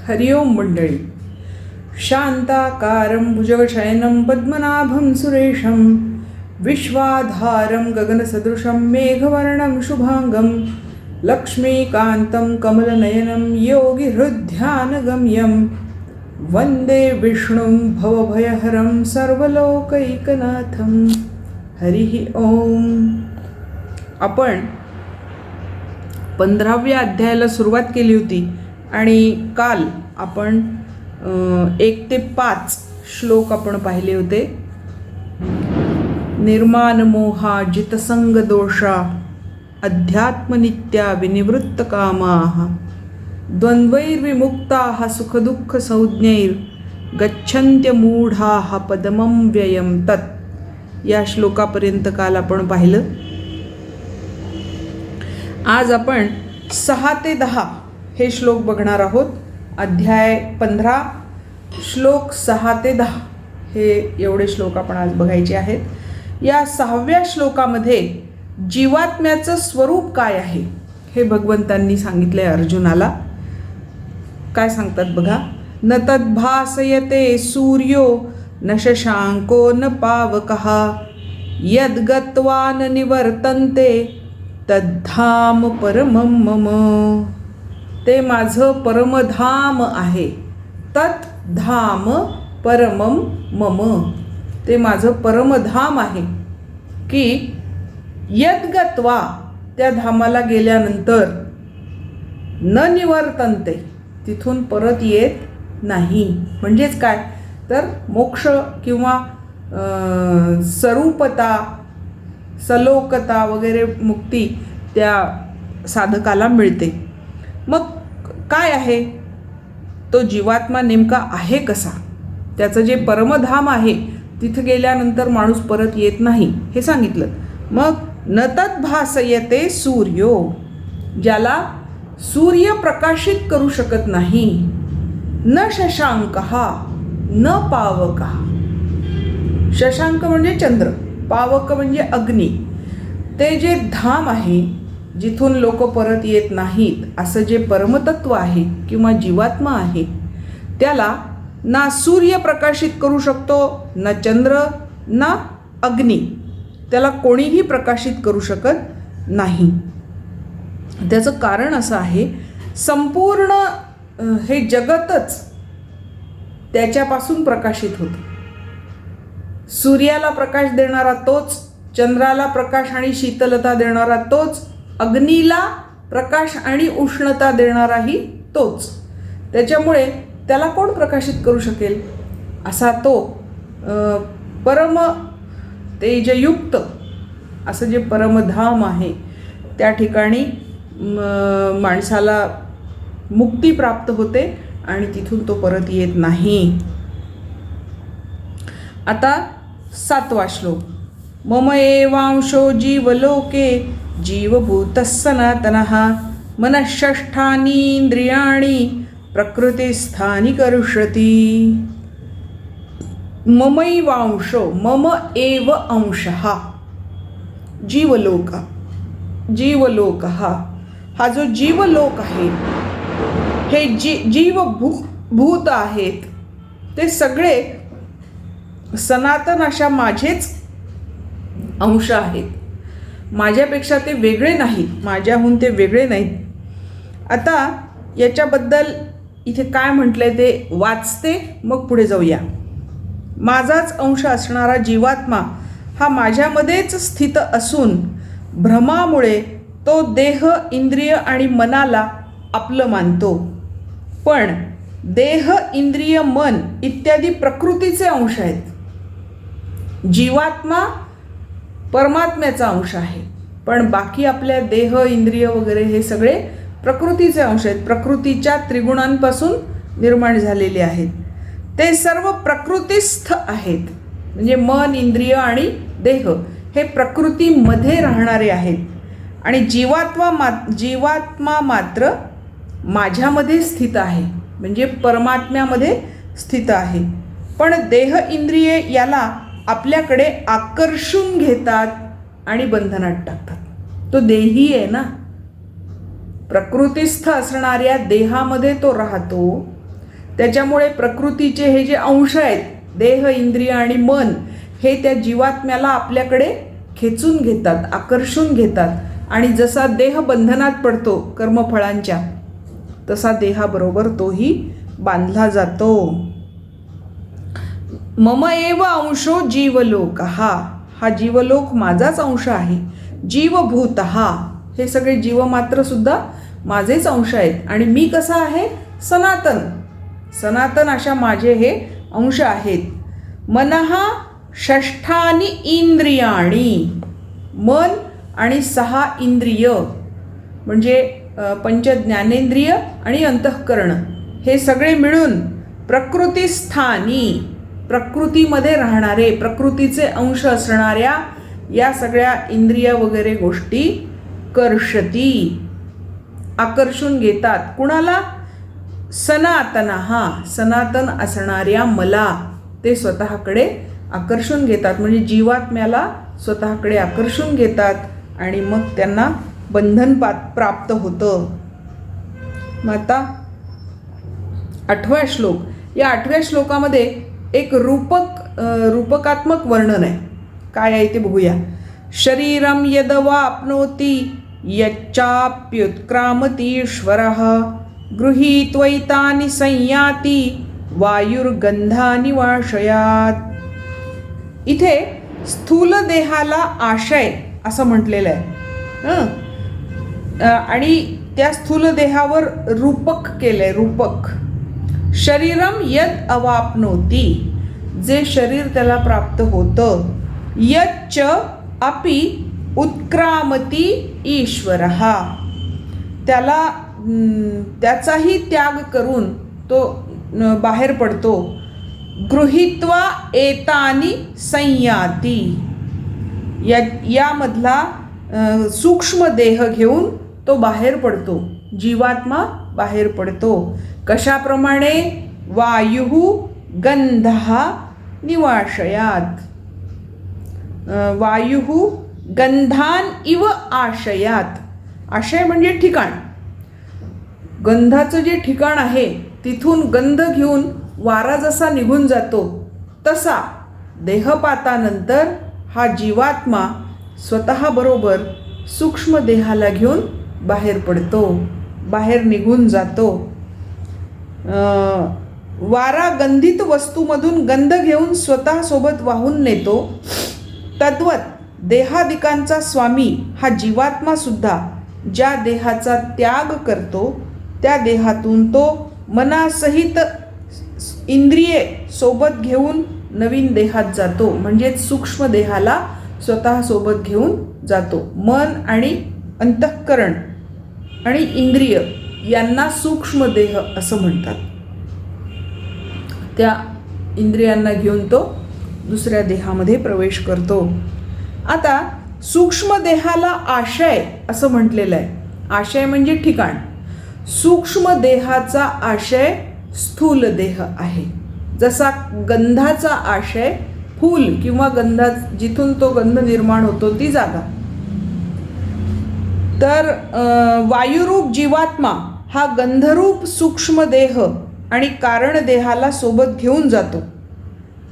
हरि ओम मंडळी. शांताकारं भुजगशयनं पद्मनाभं सुरेशं विश्वाधारं गगनसदृशं मेघवर्णं शुभांगं लक्ष्मीकान्तं कमलनयनं योगिहृद्ध्यानगम्यं वन्दे विष्णुं भवभयहरं सर्वलोकैकनाथं. हरिः ओम. आपण 15व्या अध्यायाला सुरुवात केली होती आणि काल आपण 1 ते 5 श्लोक आपण पाहिले होते. निर्माण मोहा जितसंग दोषा अध्यात्मनित्या विनिवृत्त कामाः द्वंद्वैर्विमुक्ताः सुखदुःख संज्ञैर गच्छन्त्यमूढाः पदमं व्ययं तत्. या श्लोकापर्यंत काल आपण पाहिलं. आज आपण 6 ते 10 हे श्लोक बघणार आहोत. अध्याय 15 श्लोक 6 ते 10 हे एवढे श्लोक आपण आज बघायचे आहेत. या 6व्या श्लोकामध्ये जीवात्म्याचं स्वरूप काय आहे हे भगवंतांनी सांगितलंय अर्जुनाला. काय सांगतात बघा. न तद्भासयते सूर्यो न शशांको न पावकः यद्गत्वा न निवर्तन्ते तद्धाम परमं मम. ते माझं परमधाम आहे. तद्धाम परमं मम. ते माझं परमधाम आहे की यद्गत्वा त्या धामाला गेल्यानंतर न निवर्तन्ते तिथून परत येत नाही. म्हणजेच काय तर मोक्ष किंवा स्वरूपता सलोकता वगैरे मुक्ती त्या साधकाला मिळते. मग काय आहे तो जीवात्मा नेमका आहे कसा. त्याचं जे परमधाम आहे तिथं गेल्यानंतर माणूस परत येत नाही हे सांगितलं. मग न तद्भासयते सूर्यो, ज्याला सूर्य प्रकाशित करू शकत नाही. न शशांकः न पावकः. शशांक म्हणजे चंद्र, पावक म्हणजे अग्नी. ते जे धाम आहे जिथून लोक परत येत नाहीत असं जे परमतत्व आहे किंवा जीवात्मा आहे त्याला ना सूर्य प्रकाशित करू शकतो, ना चंद्र, ना अग्नी. त्याला कोणीही प्रकाशित करू शकत नाही. त्याचं कारण असं आहे संपूर्ण हे जगतच त्याच्यापासून प्रकाशित होतं. सूर्याला प्रकाश देणारा तोच, चंद्राला प्रकाश आणि शीतलता देणारा तोच, अग्नीला प्रकाश आणि उष्णता देणाराही तोच. त्याच्यामुळे त्याला कोण प्रकाशित करू शकेल असा तो परम तेजयुक्त असं जे परमधाम आहे त्या ठिकाणी माणसाला मुक्ती प्राप्त होते आणि तिथून तो परत येत नाही. आता 7वा श्लोक. मम एवांशो जीवलोके जीवभूतः सनातनः मनःषष्ठानि इंद्रियाणि प्रकृतिस्थानि करुष्यति. ममैवांशो, मम एव अंशः जीवलोक. जीवलोक हा जो जीवलोक आहे हे जीवभूत आहेत ते सगळे सनातन अशा माझेच अंश आहेत. माझ्यापेक्षा ते वेगळे नाहीत, माझ्याहून ते वेगळे नाहीत. आता याच्याबद्दल इथे काय म्हटलंय ते वाचते मग पुढे जाऊया. माझाच अंश असणारा जीवात्मा हा माझ्यामध्येच स्थित असून भ्रमामुळे तो देह इंद्रिय आणि मनाला आपलं मानतो. पण देह इंद्रिय मन इत्यादी प्रकृतीचे अंश आहेत. जीवात्मा परमात्म्याचा अंश आहे पण बाकी आपल्या देह इंद्रिय वगैरे हे सगळे प्रकृतीचे अंश आहेत. प्रकृतीच्या त्रिगुणांपासून निर्माण झालेले आहेत. ते सर्व प्रकृतीस्थ आहेत. म्हणजे मन इंद्रिय आणि देह हे प्रकृतीमध्ये राहणारे आहेत. आणि जीवात्मा मात्र माझ्यामध्ये स्थित आहे म्हणजे परमात्म्यामध्ये स्थित आहे. पण देह इंद्रिये याला आपल्याकडे आकर्षून घेतात आणि बंधनात टाकतात. तो देही आहे ना. प्रकृतीस्थ असणाऱ्या देहामध्ये तो राहतो त्याच्यामुळे प्रकृतीचे हे जे अंश आहेत, देह, इंद्रिय आणि मन, हे त्या जीवात्म्याला आपल्याकडे खेचून घेतात, आकर्षून घेतात. आणि जसा देह बंधनात पडतो कर्मफळांच्या, तसा देहाबरोबर तोही बांधला जातो. मम एव अंशो जीवलोक, हा जीवलोक माझाच अंश आहे. जीवभूत, हे सगळे जीवमात्र सुद्धा माझेच अंश आहेत. आणि मी कसा आहे? सनातन, सनातन अशा माझे हे अंश आहेत. मनः षष्ठानि इंद्रियाणी, मन आणि 6 इंद्रिय म्हणजे पंच ज्ञानेंद्रिय आणि अंतःकरण, हे सगळे मिळून प्रकृतीस्थानी, प्रकृतीमध्ये राहणारे, प्रकृतीचे अंश असणाऱ्या या सगळ्या इंद्रिय वगैरे गोष्टी कर्षती, आकर्षून घेतात. कुणाला? सनातन, सनातन असणाऱ्या मला ते स्वतःकडे आकर्षून घेतात. म्हणजे जीवात्म्याला स्वतःकडे आकर्षून घेतात आणि मग त्यांना बंधन प्राप्त होतं. मग आता 8वा श्लोक. या 8व्या श्लोकामध्ये एक रूपकात्मक वर्णन आहे. काय आहे ते बघूया. शरीरम यदवाप्नोति यच्चाप्युत्क्रामतीश्वरः गृहीत्वैतानि संयाति वायुर्गंधानि वाशयात. इथे स्थूल देहाला आशय असं म्हटलेलं आहे. आणि त्या स्थूल देहावर रूपक केलंय. रूपक शरीरम यद अवाप्नोती, जे शरीर त्याला प्राप्त होतं. यच्च अपि उत्क्रामती ईश्वरः, त्याला त्याचाही त्याग करून तो बाहेर पडतो. गृहीत्वा एतानि संयाती, यामधला सूक्ष्म देह घेऊन तो बाहेर पडतो, जीवात्मा बाहेर पडतो. कशाप्रमाणे? वायु गंधः निवाशयात, वायु गंधान इव आशयात. आशय म्हणजे ठिकाण. गंधाचं जे ठिकाण आहे तिथून गंध घेऊन वारा जसा निघून जातो, तसा देहपातानंतर हा जीवात्मा स्वतःबरोबर सूक्ष्म देहाला घेऊन बाहेर पडतो, बाहेर निघून जातो. वारा गंधित वस्तूमधून गंध घेऊन स्वतःसोबत वाहून नेतो. तद्वत देहादिकांचा स्वामी हा जीवात्मा सुद्धा ज्या देहाचा त्याग करतो, त्या देहातून तो मनासहित इंद्रिये सोबत घेऊन नवीन देहात जातो. म्हणजेच सूक्ष्म देहाला स्वतःसोबत घेऊन जातो. मन आणि अंतःकरण आणि इंद्रिय यांना सूक्ष्म देह असं म्हणतात. त्या इंद्रियांना घेऊन तो दुसऱ्या देहामध्ये प्रवेश करतो. आता सूक्ष्म देहाला आशय असं म्हटलेलं आहे. आशय म्हणजे ठिकाण. सूक्ष्म देहाचा आशय स्थूल देह आहे. जसा गंधाचा आशय फूल किंवा गंधा, जिथून तो गंध निर्माण होतो ती जागा. तर वायुरूप जीवात्मा हा गंधरूप सूक्ष्म देह आणि कारण देहाला सोबत घेऊन जातो.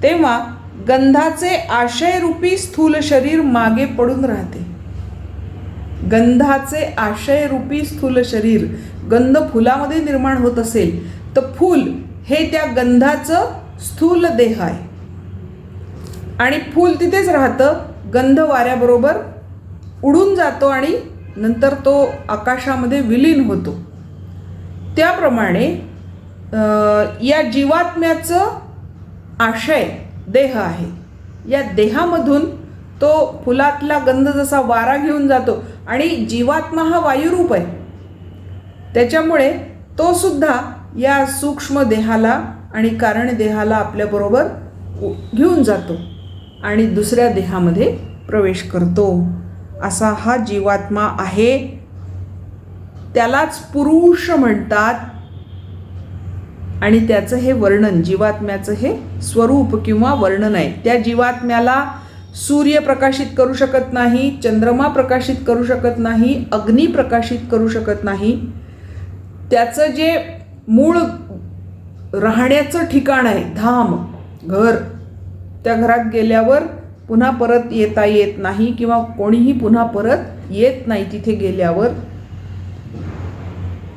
तेव्हा गंधाचे आशयरूपी स्थूल शरीर मागे पडून राहते. गंधाचे आशयरूपी स्थूल शरीर, गंध फुलामध्ये निर्माण होत असेल तर फूल हे त्या गंधाचं स्थूल देह आहे आणि फूल तिथेच राहतं. गंध वाऱ्याबरोबर उडून जातो आणि नंतर तो आकाशामध्ये विलीन होतो. त्याप्रमाणे या जीवात्म्याचं आशय देह आहे. या देहामधून तो फुलातला गंध जसा वारा घेऊन जातो आणि जीवात्मा हा वायुरूप आहे, त्याच्यामुळे तो सुद्धा या सूक्ष्म देहाला आणि कारण देहाला आपल्याबरोबर घेऊन जातो आणि दुसऱ्या देहामध्ये प्रवेश करतो. असा हा जीवात्मा आहे. त्यालाच पुरुष म्हणतात. आणि त्याचं हे वर्णन, जीवात्म्याचं हे स्वरूप किंवा वर्णन आहे. त्या जीवात्म्याला सूर्य प्रकाशित करू शकत नाही, चंद्रमा प्रकाशित करू शकत नाही, अग्नी प्रकाशित करू शकत नाही. त्याचं जे मूळ राहण्याचं ठिकाण आहे, धाम, घर. त्या घरात गेल्यावर पुन्हा परत येता येत नाही किंवा कोणीही पुन्हा परत येत नाही तिथे गेल्यावर.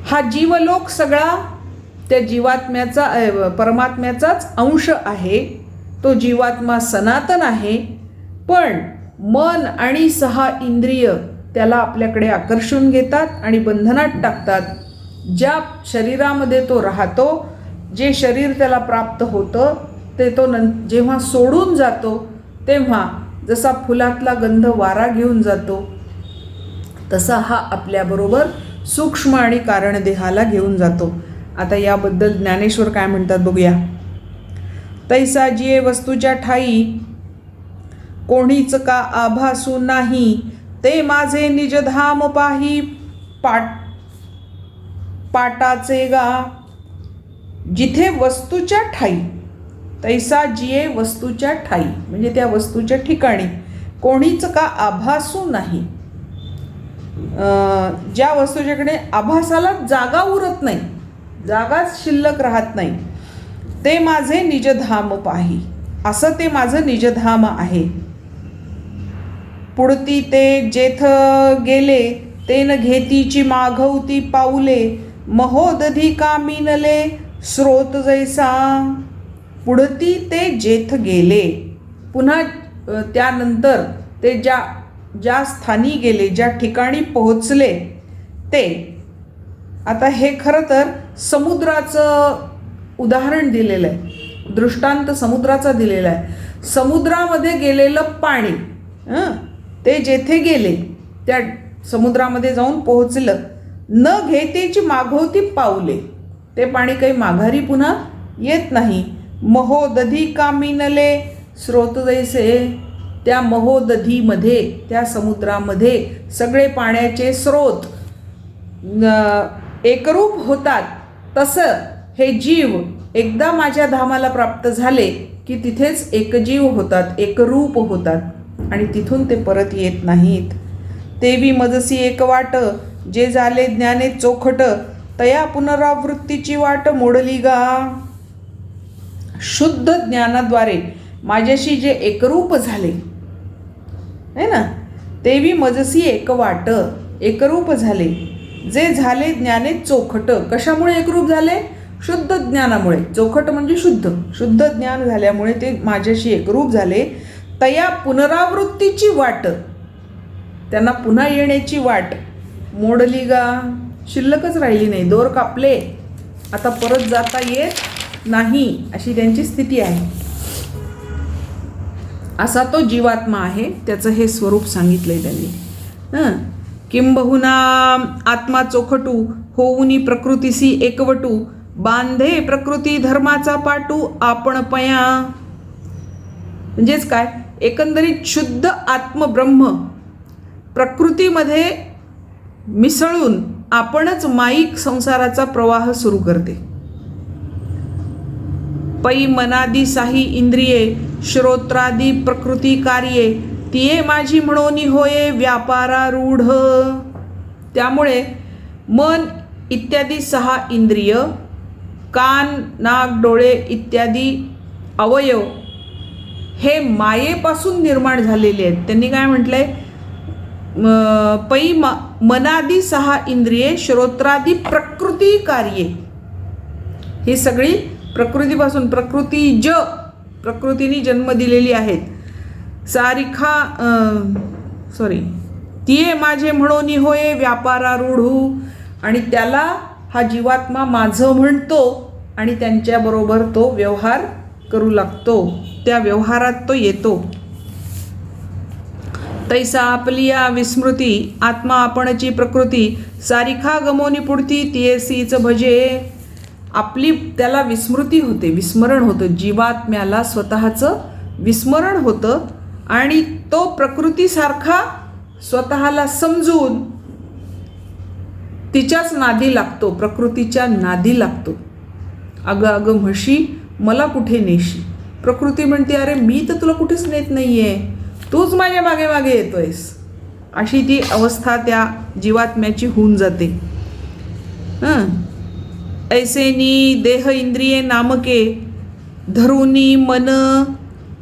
हा जीवलोक सगळा त्या जीवात्म्याचा परमात्म्याचाच अंश आहे. तो जीवात्मा सनातन आहे, पण मन आणि 6 इंद्रिय त्याला आपल्याकडे आकर्षून घेतात आणि बंधनात टाकतात. ज्या शरीरामध्ये तो राहतो, जे शरीर त्याला प्राप्त होतं ते तो जेव्हा सोडून जातो तेव्हा जसा फुलातला गंध वारा घेऊन जातो तसा हा आपल्याबरोबर सूक्ष्म आणि कारणदेहाला घेऊन जातो. आता याबद्दल ज्ञानेश्वर काय म्हणतात बघूया. तैसा जिये वस्तूच्या ठाई, कोणीच का आभासू नाही, ते माझे निजधाम पाही, पाटाचे गा. जिथे वस्तूच्या ठाई, तैसा जिये वस्तूच्या ठाई म्हणजे त्या वस्तूच्या ठिकाणी, कोणीच का आभासू नाही. ज्या वस्तूच्याकडे आभासाला जागा उरत नाही, जागाच शिल्लक राहत नाही, ते माझे निजधाम पाही, असं ते माझं निजधाम आहे. पुढती ते जेथ गेले, तेन घेतीची मागवती पाऊले, महोदधी कामिनले स्रोत जैसा. पुढती ते जेथ गेले, पुन्हा त्यानंतर ते ज्या स्थानी गेले, ज्या ठिकाणी पोहोचले ते. आता हे खरं तर समुद्राचं उदाहरण दिलेलं आहे, दृष्टांत समुद्राचा दिलेला आहे. समुद्रामध्ये गेलेलं पाणी, ते जेथे गेले त्या समुद्रामध्ये जाऊन पोहोचलं. न घेतेची मागवती पाऊले, ते पाणी काही माघारी पुन्हा येत नाही. महोदधी कामिनले स्रोत जैसे, त्या महोदधीमध्ये, त्या समुद्रामध्ये सगळे पाण्याचे स्रोत एकरूप होतात. तसं हे जीव एकदा माझ्या धामाला प्राप्त झाले की तिथेच एकजीव होतात, एकरूप होतात आणि तिथून ते परत येत नाहीत. तेवी मजसी एक वाट, जे झाले ज्ञाने चोखट, तया पुनरावृत्तीची वाट मोडली गा. शुद्ध ज्ञानाद्वारे माझ्याशी जे एकरूप झाले है ना, तेवी मजसी एक वाट, एकरूप झाले. जे झाले ज्ञाने चोखट, कशामुळे एकरूप झाले? शुद्ध ज्ञानामुळे. चोखट म्हणजे शुद्ध, शुद्ध ज्ञान झाल्यामुळे ते माझ्याशी एकरूप झाले. तया पुनरावृत्तीची वाट, त्यांना पुन्हा येण्याची वाट मोडली गा, शिल्लकच राहिली नाही. दोर कापले, आता परत जाता येत नाही, अशी त्यांची स्थिती आहे. असा तो जीवात्मा आहे, त्याचं हे स्वरूप सांगितलंय त्यांनी. किंबहुना आत्मा चोखटू, होऊनी प्रकृतीसी एकवटू, बांधे प्रकृती धर्माचा पाटू आपण पया. म्हणजेच काय, एकंदरीत शुद्ध आत्मब्रह्म प्रकृतीमध्ये मिसळून आपणच माईक संसाराचा प्रवाह सुरू करते. पै मनादी साही इंद्रिये, श्रोत्रादी प्रकृती कार्ये, तिये माझी म्हणोनी होये व्यापारारूढ. त्यामुळे मन इत्यादी 6 इंद्रिय, कान, नाक, डोळे इत्यादी अवयव हे मायेपासून निर्माण झालेले आहेत. त्यांनी काय म्हटलंय, पै मनादी 6 इंद्रिये, श्रोत्रादी प्रकृती कार्ये, ही सगळी प्रकृतीपासून, प्रकृतीने जन्म दिलेली आहेत. तिये माझे म्हणोनी होय व्यापारारूढू, आणि त्याला हा जीवात्मा माझं म्हणतो आणि त्यांच्याबरोबर तो व्यवहार करू लागतो, त्या व्यवहारात तो येतो. तैसा आपलिया विस्मृती, आत्मा आपणची प्रकृती, सारिखा गमोनी पुढती तियेसीच भजे. आपली त्याला विस्मृती होते, विस्मरण होतं, जीवात्म्याला स्वतःचं विस्मरण होतं आणि तो प्रकृतीसारखा स्वतःला समजून तिच्याच नादी लागतो, प्रकृतीच्या नादी लागतो. अगं अगं म्हशी मला कुठे नेशी. प्रकृती म्हणते, अरे मी तर तुला कुठेच नेत नाही आहे, तूच माझ्या मागे मागे येतोयस. अशी ती अवस्था त्या जीवात्म्याची होऊन जाते. ऐसेनी देह इंद्रिये नामके धरुनी मन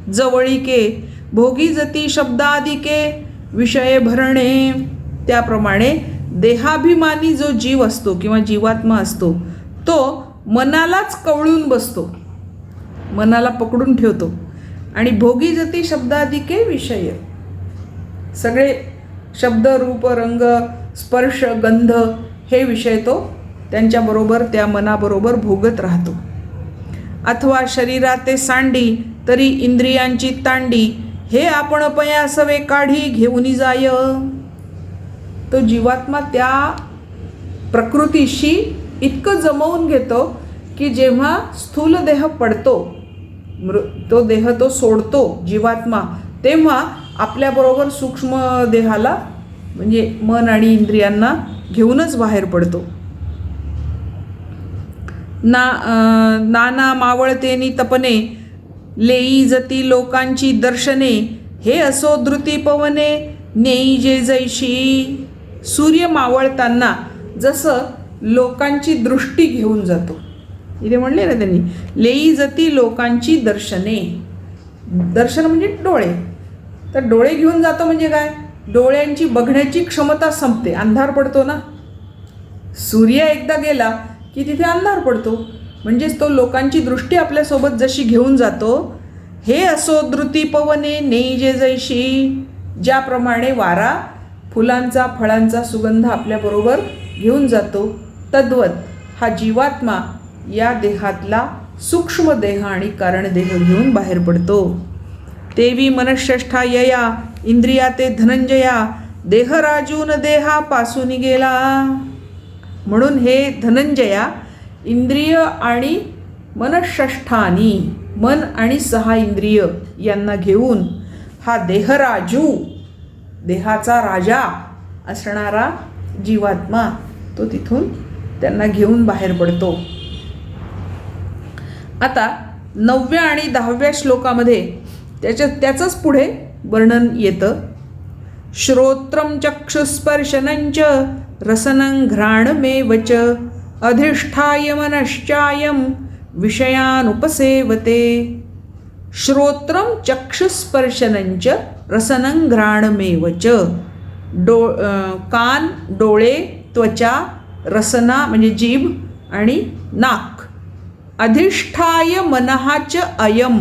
जवळिके भोगी जती शब्दादिके विषय भरणे. त्याप्रमाणे देहाभिमानी जो जीव असतो किंवा जीवात्मा असतो तो मनालाच कवळून बसतो, मनाला पकडून ठेवतो आणि भोगी जती शब्दादिके विषय, सगळे शब्द रूप रंग स्पर्श गंध हे विषय तो त्यांच्याबरोबर त्या मनाबरोबर भोगत राहतो. अथवा शरीराते सांडी तरी इंद्रियांची तांडी हे आपण पयासवे काढी घेऊन जाय. तो जीवात्मा त्या प्रकृतीशी इतकं जमवून घेतो की जेव्हा स्थूल देह पडतो, तो देह तो सोडतो जीवात्मा, तेव्हा आपल्याबरोबर सूक्ष्म देहाला म्हणजे मन आणि इंद्रियांना घेऊनच बाहेर पडतो. नाना मावळतेनी तपने लेई जती लोकांची दर्शने हे असो धृती पवने नेई जे जैशी. सूर्य मावळताना जसं लोकांची दृष्टी घेऊन जातो, इथे म्हणले ना त्यांनी लेई जती लोकांची दर्शने. दर्शन म्हणजे डोळे, तर डोळे घेऊन जातो म्हणजे काय, डोळ्यांची बघण्याची क्षमता संपते, अंधार पडतो ना. सूर्य एकदा गेला की तिथे अंधार पडतो, म्हणजेच तो लोकांची दृष्टी आपल्यासोबत जशी घेऊन जातो. हे असो धृती पवने नेई जे जैशी. ज्याप्रमाणे वारा फुलांचा फळांचा सुगंध आपल्याबरोबर घेऊन जातो, तद्वत हा जीवात्मा या देहातला सूक्ष्म देह आणि कारणदेह घेऊन बाहेर पडतो. तेवी मनःष्ठा यया इंद्रिया ते धनंजया देहराजून देहापासून गेला. म्हणून हे धनंजया इंद्रिय आणि मनःष्ठानी, मन आणि 6 इंद्रिय यांना घेऊन हा देहराजू, देहाचा राजा असणारा जीवात्मा तो तिथून त्यांना घेऊन बाहेर पडतो. आता 9व्या आणि 10व्या श्लोकामध्ये त्याचंच पुढे वर्णन येतं. श्रोत्रं चक्षुस्पर्शनंच रसनं घ्राणमेवच अधिष्ठाय मनश्चायं विषयानुपसेवते. श्रोत्रं चक्षुस्पर्शनंच रसनं घ्राणमेवच. कान, डोळे, त्वचा, रसना म्हणजे जीभ आणि नाक. अधिष्ठाय मनहाच अयम,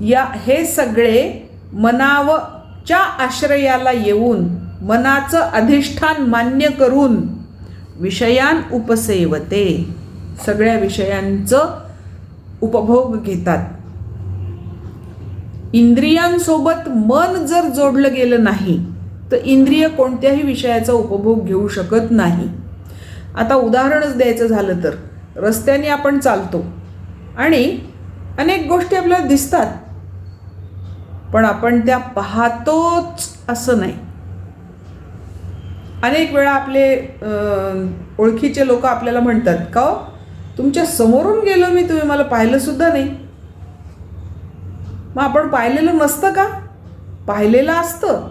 या हे सगळे मनाच्या आश्रयाला येऊन मनाचं अधिष्ठान मान्य करून विषयान उपसेवते, सगळ्या विषयांचं उपभोग घेतात. इंद्रियांसोबत मन जर जोडलं गेलं नाही तर इंद्रिय कोणत्याही विषयाचा उपभोग घेऊ शकत नाही. आता उदाहरणच द्यायचं झालं तर रस्त्याने आपण चालतो आणि अनेक गोष्टी आपल्याला दिसतात, पण आपण त्या पाहतोच असं नाही. अनेक वेळा आपले ओळखीचे लोक आपल्याला म्हणतात, का हो तुमच्या समोरून गेलो मी, तुम्ही मला पाहिलं सुद्धा नाही. मग आपण पाहिलेलं नसतं का? पाहिलेलं असतं,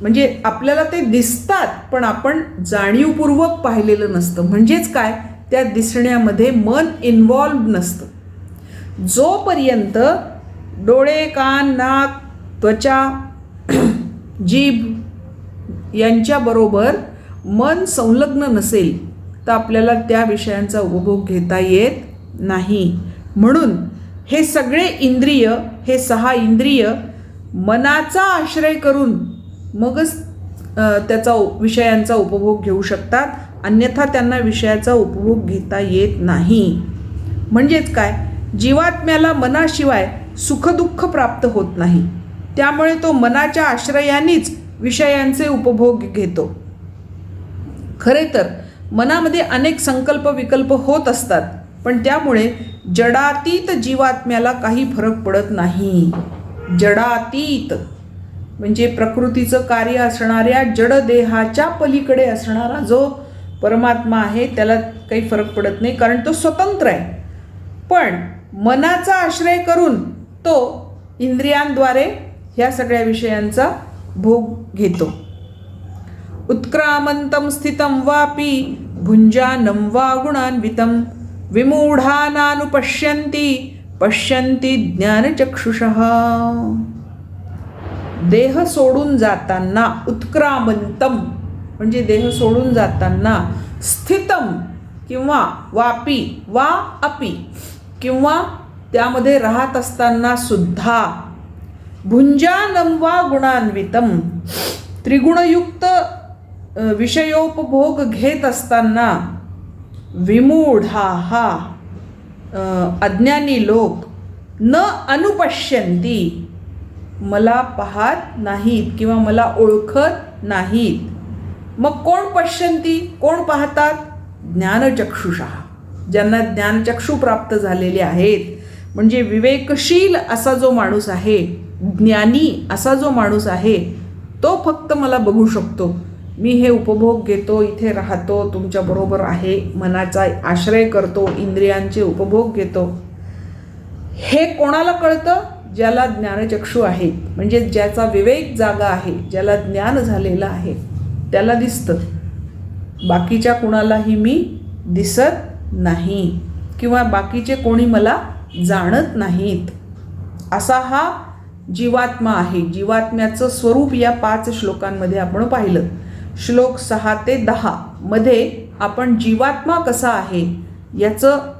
म्हणजे आपल्याला ते दिसतात पण आपण जाणीवपूर्वक पाहिलेलं नसतं. म्हणजेच काय, त्या दिसण्यामध्ये मन इन्व्हॉल्व नसतं. जोपर्यंत डोळे, कान, नाक, त्वचा, जीभ यांच्याबरोबर मन संलग्न नसेल तर आपल्याला त्या विषयांचा उपभोग घेता येत नाही. म्हणून हे सगळे इंद्रिय, हे 6 इंद्रिय मनाचा आश्रय करून मगच त्याचा विषयांचा उपभोग घेऊ शकतात, अन्यथा त्यांना विषयाचा उपभोग घेता येत नाही. म्हणजेच काय, जीवात्म्याला मनाशिवाय सुखदुःख प्राप्त होत नाही, त्यामुळे तो मनाच्या आश्रयानेच विषयांचे उपभोग घेतो. खरे तर मनामध्ये अनेक संकल्प विकल्प होत असतात, पण त्यामुळे जडातीत जीवात्म्याला काही फरक पडत नाही. जडातीत म्हणजे प्रकृतीचं कार्य असणाऱ्या जडदेहाच्या पलीकडे असणारा जो परमात्मा आहे त्याला काही फरक पडत नाही, कारण तो स्वतंत्र आहे. पण मनाचा आश्रय करून तो इंद्रियांद्वारे ह्या सगळ्या विषयांचा भोग घेतो. उत्क्रामंतं स्थितं वापी भुञ्जानं वा गुणान्वितं विमूढानानुपश्यन्ति पश्यन्ति ज्ञानचक्षुषः. देह सोडून जाताना उत्क्रामंतम म्हणजे देह सोडून जाताना स्थितम किंवा वापी वा अपि किंवा त्यामध्ये राहत असताना सुद्धा भुंजानं वा गुणान्वितम त्रिगुणयुक्त विषयोपभोग घेत असताना विमूढाः अज्ञानी लोक न अनुपश्यन्ति मला पाहत नाहीत किंवा मला ओळखत नाहीत. मग कोण पश्यन्ति, कोण पाहतात? ज्ञानचक्षुषः, ज्यांना ज्ञानचक्षु प्राप्त झालेले आहेत. म्हणजे विवेकशील असा जो माणूस आहे, ज्ञानी असा जो माणूस आहे, तो फक्त मला बघू शकतो. मी हे उपभोग घेतो, इथे राहतो, तुमच्याबरोबर आहे, मनाचा आश्रय करतो, इंद्रियांचे उपभोग घेतो. हे कोणाला कळतं? ज्याला ज्ञानचक्षु आहे, म्हणजे ज्याचा विवेक जागा आहे, ज्याला ज्ञान झालेलं आहे, त्याला दिसतं. बाकीच्या कुणालाही मी दिसत नाही किंवा बाकीचे कोणी मला जाणत नाहीत. असा हा जीवात्मा आहे. जीवात्म्याचं स्वरूप या 5 श्लोकांमध्ये आपण पाहिलं. श्लोक 6 ते 10 मध्ये आपण जीवात्मा कसा आहे याचं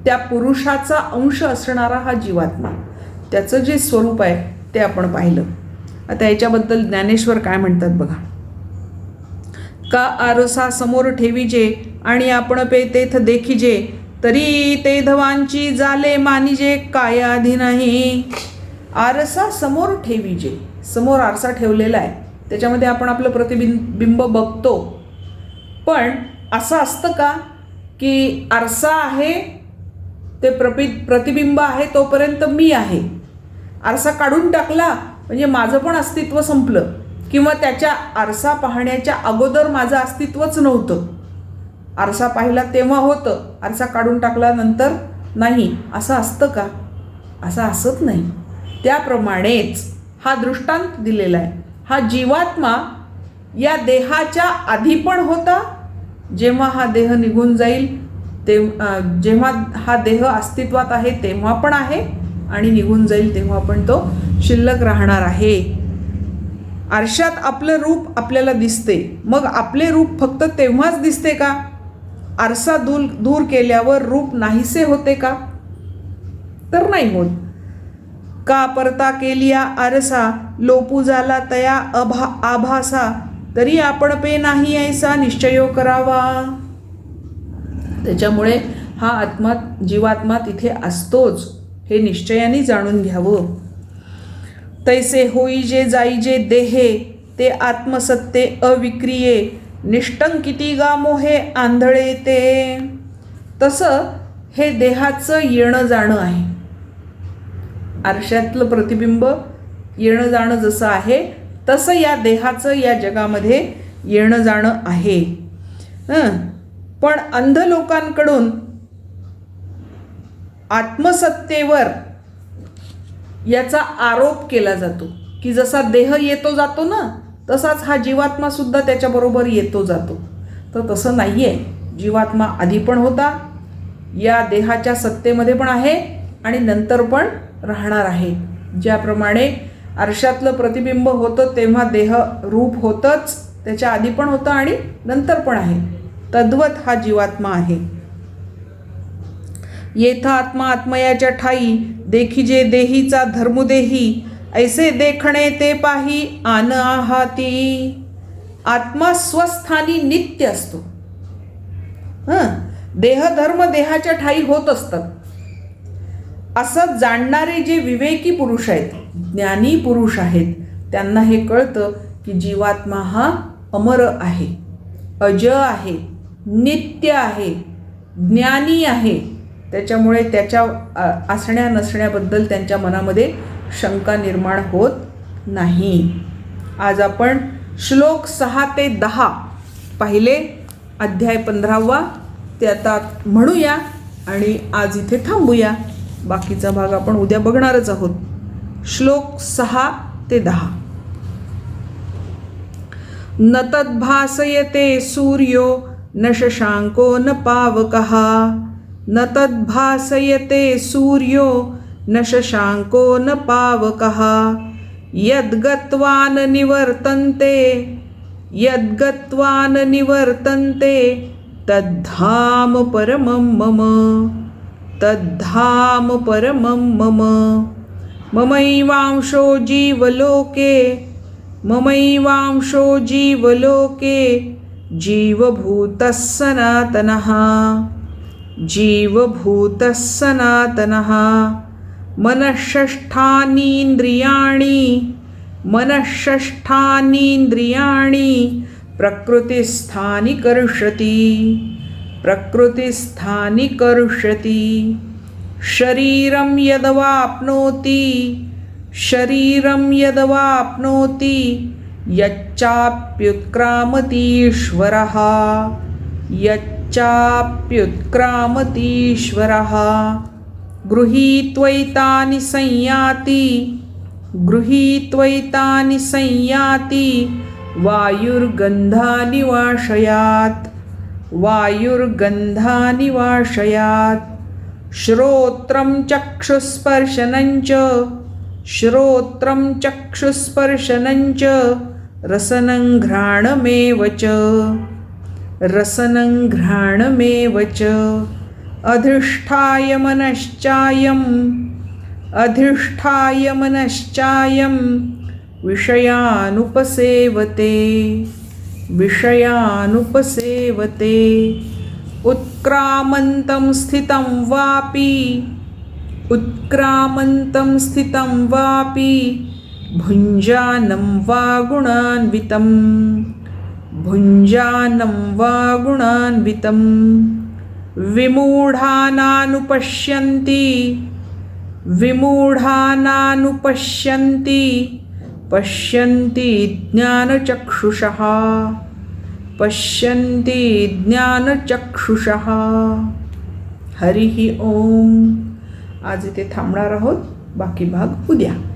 त्या पुरुषाचा अंश असणारा हा जीवात्मा, त्याचं जे स्वरूप आहे ते आपण पाहिलं. आता याच्याबद्दल ज्ञानेश्वर काय म्हणतात बघा. का आरसा समोर ठेवीजे आणि आपण पे तेथ देखिजे, तरी ते धवांची जाले मानिजे काय आधी नाही. आरसा समोर ठेवीजे, समोर आरसा ठेवलेला आहे, त्याच्यामध्ये आपण आपलं प्रतिबिंब बघतो. पण असं असतं का की आरसा आहे, ते प्रतिबिंब आहे, तोपर्यंत मी आहे. आरसा काढून टाकला म्हणजे माझं पण अस्तित्व संपलं, किंवा त्याच्या आरसा पाहण्याच्या अगोदर माझं अस्तित्वच नव्हतं. आरसा पाहिला तेव्हा होतं, आरसा काढून टाकल्यानंतर नाही. असं असतं का? असं असत नाही. त्याप्रमाणेच हा दृष्टांत दिलेला आहे. हा जीवात्मा या देहाच्या आधी पण होता, जेव्हा हा देह निघून जाईल जेव्हा हा देह अस्तित्वात आहे तेव्हा पण आहे, आणि निघून जाईल तेव्हा पण तो शिल्लक राहणार आहे. आरशात आपलं रूप आपल्याला दिसते, मग आपले रूप फक्त तेव्हाच दिसते का? आरसा दूर केल्यावर रूप नाहीसे होते का? तर नाही होत. का परता केलिया आरसा लोपू झाला तया आभासा, तरी आपण पे नाही ऐसा निश्चयो करावा. त्याच्यामुळे हा आत्मा जीवात्मा तिथे असतोच, हे निश्चयाने जाणून घ्यावं. तैसे होई जे जाईजे देहे, ते आत्मसत्ते अविक्रिये, निष्टंकिती गामोहे आंधळे ते. तसं हे देहाचं येणं जाणं आहे. आरशातलं प्रतिबिंब येणं जाणं जसं आहे तसं या देहाचं या जगामध्ये येणं जाणं आहे. पण अंध लोकांकडून आत्मसत्तेवर याचा आरोप केला जातो की जसा देह येतो जातो ना, तसाच हा जीवात्मा सुद्धा त्याच्याबरोबर येतो जातो. तर तसं नाही आहे. जीवात्मा आधी पण होता, या देहाच्या सत्तेमध्ये पण आहे, आणि नंतर पण राहणार आहे. ज्याप्रमाणे आरशातलं प्रतिबिंब होतं तेव्हा देह रूप होतंच, त्याच्या आधी पण होतं आणि नंतर पण आहे. तद्वत हा जीवात्मा आहे. येथा आत्मा आत्मयाच्या ठाई, देखिजे देहीचा धर्मुदेही, ऐसे देखणे ते पाही आन आहाती. आत्मा स्वस्थानी नित्य असतो. देहधर्म देहाच्या ठाई होत असतात. असं जाणणारे जे विवेकी पुरुष आहेत, ज्ञानी पुरुष आहेत, त्यांना हे कळतं की जीवात्मा हा अमर आहे, अज आहे, नित्य आहे, ज्ञानी आहे. त्याच्यामुळे त्याच्या असण्या नसण्याबद्दल त्यांच्या मनामध्ये शंका निर्माण होत नाही. आज आपण श्लोक 6 ते 10 पाहिले. अध्याय 15वा ते आता म्हणूया आणि आज इथे थांबूया. बाकीचा भाग आपण उद्या बघणारच आहोत. श्लोक 6 ते 10. न तद्भासयते सूर्यो न शशाङ्को न पावकः न तद्भासयते सूर्यो न शशाङ्को न पावकः यद्गत्वा न निवर्तन्ते तद्धाम परमं मम ममैवांशो जीवलोके जीवभूतः सनातनः मनःषष्ठानीन्द्रियाणि प्रकृतिस्थानि कर्षति शरीरं यदवाप्नोति यच्चाप्युत्क्रामतीश्वरः गृहीत्वैतानि संयाति वायुर्गन्धानि वाशयात् श्रोत्रं चक्षुस्पर्शनं च रसनं घ्राणमेव च अधिष्ठाय मनश्चायं विषयानुपसेवते उत्क्रामन्तं स्थितं वापि भुञ्जानं वा गुणान्वितं विमूढानानुपश्यन्ति पश्यन्ति ज्ञानचक्षुषः हरिः ओम. आज इथे थांबणार आहोत, बाकी भाग उद्या.